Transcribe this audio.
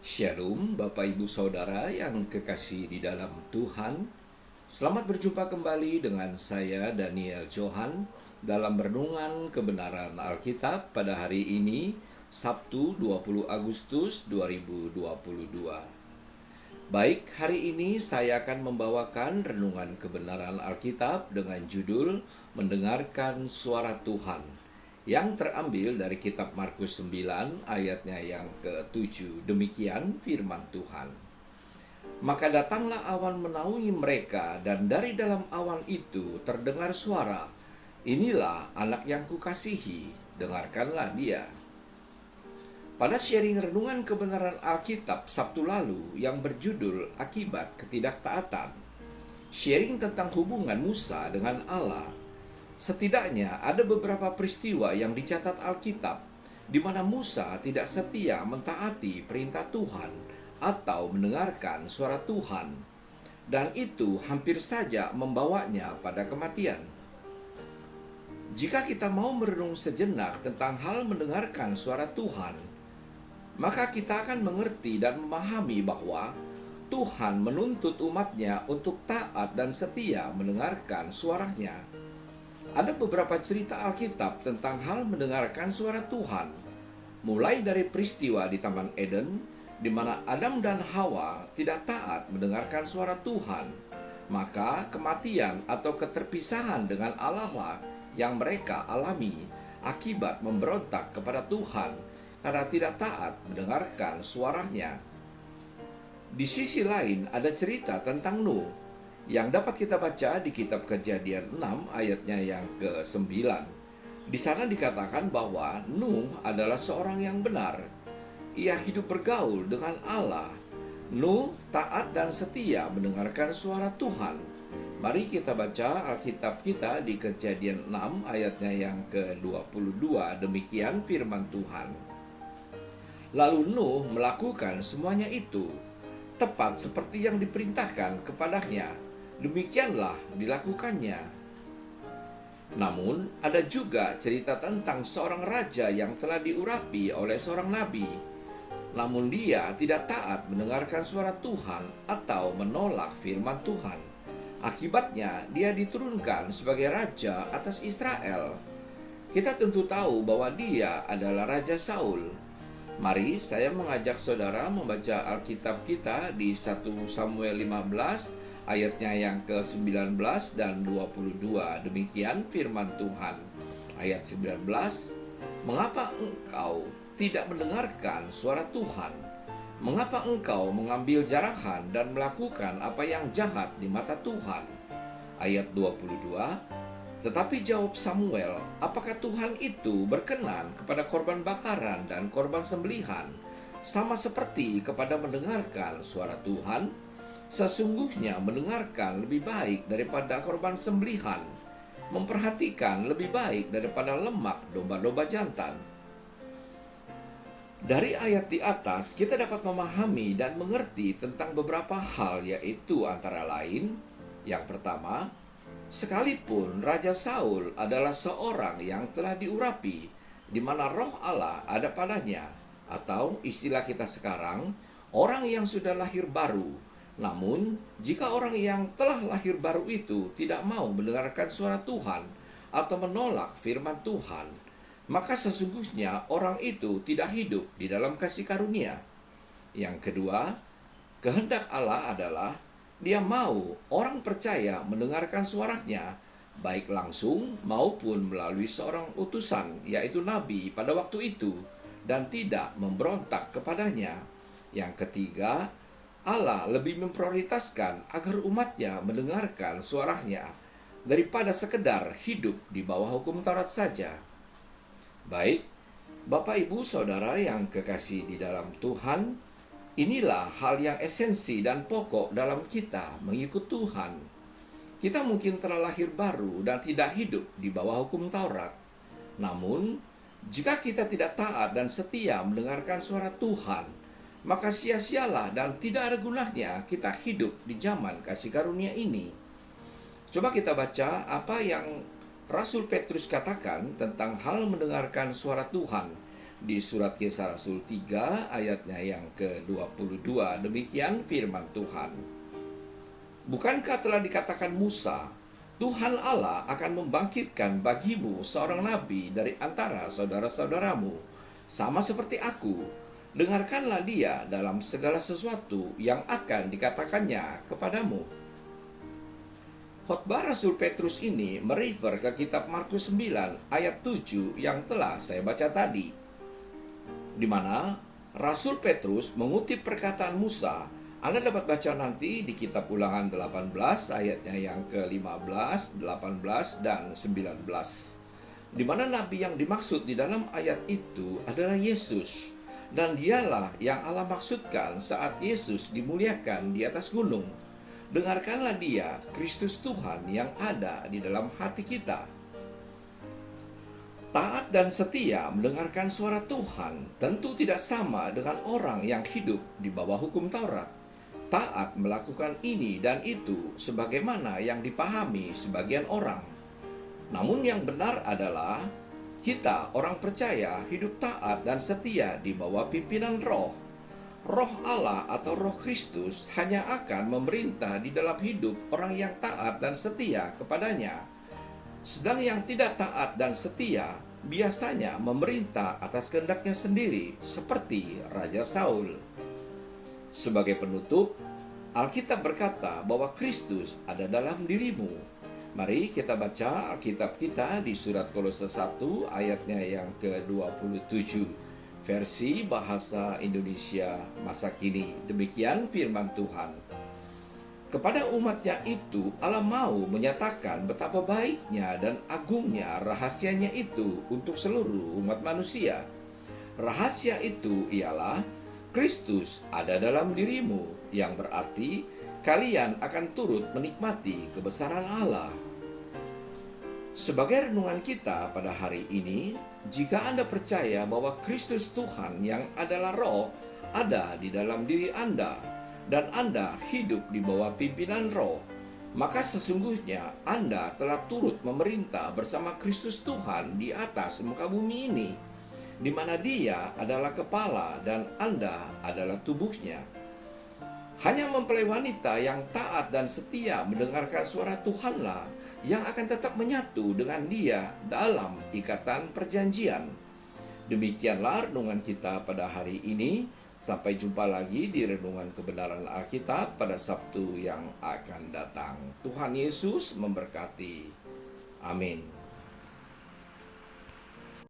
Shalom Bapak Ibu Saudara yang kekasih di dalam Tuhan. Selamat berjumpa kembali dengan saya Daniel Johan dalam renungan kebenaran Alkitab pada hari ini, Sabtu 20 Agustus 2022. Baik, hari ini saya akan membawakan renungan kebenaran Alkitab dengan judul Mendengarkan Suara Tuhan, yang terambil dari kitab Markus 9 ayatnya yang ke-7. Demikian firman Tuhan. Maka datanglah awan menaungi mereka, dan dari dalam awan itu terdengar suara, "Inilah anak yang kukasihi, dengarkanlah dia." Pada sharing renungan kebenaran Alkitab Sabtu lalu yang berjudul Akibat Ketidaktaatan, sharing tentang hubungan Musa dengan Allah, setidaknya ada beberapa peristiwa yang dicatat Alkitab di mana Musa tidak setia mentaati perintah Tuhan atau mendengarkan suara Tuhan, dan itu hampir saja membawanya pada kematian. Jika kita mau merenung sejenak tentang hal mendengarkan suara Tuhan, maka kita akan mengerti dan memahami bahwa Tuhan menuntut umatnya untuk taat dan setia mendengarkan suaranya. Ada beberapa cerita Alkitab tentang hal mendengarkan suara Tuhan, mulai dari peristiwa di Taman Eden, di mana Adam dan Hawa tidak taat mendengarkan suara Tuhan, maka kematian atau keterpisahan dengan Allah lah yang mereka alami akibat memberontak kepada Tuhan karena tidak taat mendengarkan suaranya. Di sisi lain ada cerita tentang Nuh yang dapat kita baca di kitab Kejadian 6 ayatnya yang ke-9. Di sana dikatakan bahwa Nuh adalah seorang yang benar. Ia hidup bergaul dengan Allah. Nuh taat dan setia mendengarkan suara Tuhan. Mari kita baca Alkitab kita di Kejadian 6 ayatnya yang ke-22. Demikian firman Tuhan. Lalu Nuh melakukan semuanya itu, tepat seperti yang diperintahkan kepadanya. Demikianlah dilakukannya. Namun, ada juga cerita tentang seorang raja yang telah diurapi oleh seorang nabi. Namun dia tidak taat mendengarkan suara Tuhan atau menolak firman Tuhan. Akibatnya, dia diturunkan sebagai raja atas Israel. Kita tentu tahu bahwa dia adalah Raja Saul. Mari saya mengajak saudara membaca Alkitab kita di 1 Samuel 15 ayatnya yang ke-19 dan 22. Demikian firman Tuhan. Ayat 19, "Mengapa engkau tidak mendengarkan suara Tuhan? Mengapa engkau mengambil jarahan dan melakukan apa yang jahat di mata Tuhan?" Ayat 22, "Tetapi jawab Samuel, apakah Tuhan itu berkenan kepada korban bakaran dan korban sembelihan, sama seperti kepada mendengarkan suara Tuhan? Sesungguhnya mendengarkan lebih baik daripada korban sembelihan, memperhatikan lebih baik daripada lemak domba-domba jantan." Dari ayat di atas kita dapat memahami dan mengerti tentang beberapa hal, yaitu antara lain, yang pertama, sekalipun Raja Saul adalah seorang yang telah diurapi, di mana roh Allah ada padanya, atau istilah kita sekarang, orang yang sudah lahir baru. Namun, jika orang yang telah lahir baru itu tidak mau mendengarkan suara Tuhan atau menolak firman Tuhan, maka sesungguhnya orang itu tidak hidup di dalam kasih karunia. Yang kedua, kehendak Allah adalah Dia mau orang percaya mendengarkan suaranya, baik langsung maupun melalui seorang utusan, yaitu nabi pada waktu itu, dan tidak memberontak kepadanya. Yang ketiga, Allah lebih memprioritaskan agar umatnya mendengarkan suaranya daripada sekedar hidup di bawah hukum Taurat saja. Baik, Bapak Ibu Saudara yang kekasih di dalam Tuhan, inilah hal yang esensi dan pokok dalam kita mengikut Tuhan. Kita mungkin telah lahir baru dan tidak hidup di bawah hukum Taurat. Namun, jika kita tidak taat dan setia mendengarkan suara Tuhan, maka sia-sialah dan tidak ada gunanya kita hidup di zaman kasih karunia ini. Coba kita baca apa yang Rasul Petrus katakan tentang hal mendengarkan suara Tuhan di surat Kisah Rasul 3 ayatnya yang ke-22. Demikian firman Tuhan. Bukankah telah dikatakan Musa, Tuhan Allah akan membangkitkan bagimu seorang nabi dari antara saudara-saudaramu, sama seperti aku. Dengarkanlah dia dalam segala sesuatu yang akan dikatakannya kepadamu. Khotbah Rasul Petrus ini merefer ke kitab Markus 9 ayat 7 yang telah saya baca tadi, di mana Rasul Petrus mengutip perkataan Musa. Anda dapat baca nanti di kitab Ulangan 18 ayatnya yang ke-15, 18, dan 19. Di mana nabi yang dimaksud di dalam ayat itu adalah Yesus. Dan dialah yang Allah maksudkan saat Yesus dimuliakan di atas gunung. Dengarkanlah dia, Kristus Tuhan yang ada di dalam hati kita. Taat dan setia mendengarkan suara Tuhan tentu tidak sama dengan orang yang hidup di bawah hukum Taurat. Taat melakukan ini dan itu sebagaimana yang dipahami sebagian orang. Namun yang benar adalah kita orang percaya hidup taat dan setia di bawah pimpinan Roh. Roh Allah atau Roh Kristus hanya akan memerintah di dalam hidup orang yang taat dan setia kepadanya. Sedang yang tidak taat dan setia biasanya memerintah atas kehendaknya sendiri, seperti Raja Saul. Sebagai penutup, Alkitab berkata bahwa Kristus ada dalam dirimu. Mari kita baca Alkitab kita di surat Kolose 1 ayatnya yang ke-27. Versi bahasa Indonesia masa kini. Demikian firman Tuhan. Kepada umatnya itu Allah mau menyatakan betapa baiknya dan agungnya rahasianya itu untuk seluruh umat manusia. Rahasia itu ialah Kristus ada dalam dirimu, yang berarti kalian akan turut menikmati kebesaran Allah. Sebagai renungan kita pada hari ini, jika Anda percaya bahwa Kristus Tuhan yang adalah Roh ada di dalam diri Anda dan Anda hidup di bawah pimpinan Roh, maka sesungguhnya Anda telah turut memerintah bersama Kristus Tuhan di atas muka bumi ini, di mana Dia adalah kepala dan Anda adalah tubuhnya. Hanya mempelai wanita yang taat dan setia mendengarkan suara Tuhanlah yang akan tetap menyatu dengan Dia dalam ikatan perjanjian. Demikianlah renungan kita pada hari ini. Sampai jumpa lagi di renungan kebenaran Alkitab pada Sabtu yang akan datang. Tuhan Yesus memberkati. Amin.